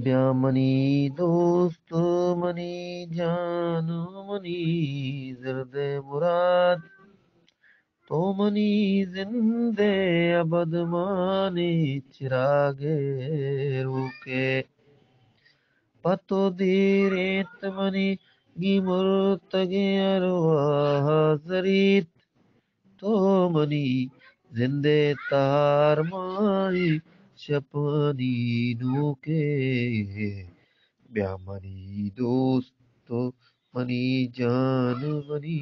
بیا منی دوست منی جان منی زرد مراد تو منی زندے ابد مانی چراغ رو کے پتو دیریت منی گی مرتگی ارواح زریت تو منی زندے تار مانی شپنی نو کے بیا منی دوست تو منی جان منی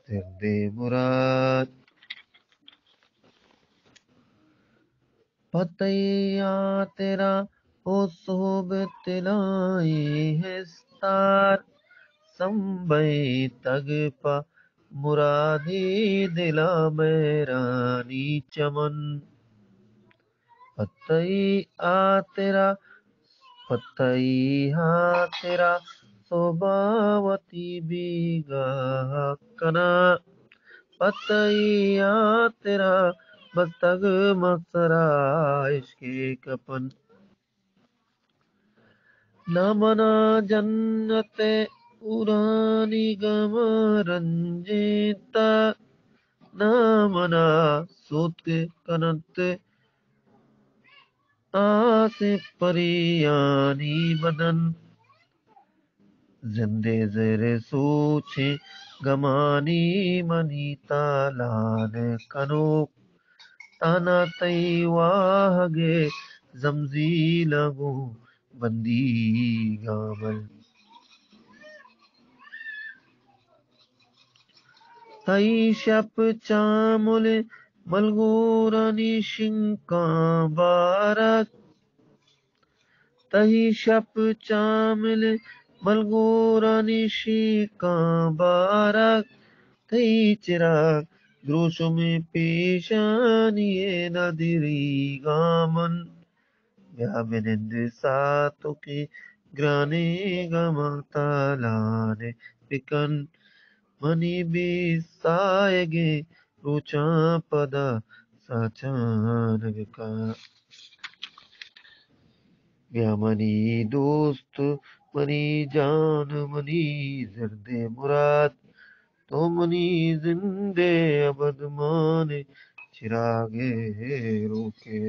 زندے مراد پتیا تیرا او صحب تلائی ہے ستار سمبئی تگ پا مرادی دلا میرانی چمن پتئی تیرا صوباوتی بیگا کنا پتئی تیرا بس تگ مقصرا عشق کپن نہ منا جنت پورانی گم رنجیتا نہ منا سوت کے کنت آس پریانی بدن زندے زیر سوچے گمانی منی تالان کنوک تانا تی واہگے زمزی لگو بندی گامل تئی شپ چامل ملگورانی شنکاں بارک تئی شپ چامل ملگورانی شنکاں بارک تئی چراغ گروشوں میں پیشانی نادری گامن بیا بنند ساتو کے گرانے گاما تالانے پکن منی بی سائے گے روچاں پدا ساچانگ کا بیا منی دوست منی جان منی زرد مراد تو منی زندے ابد مانے چراغ رو کے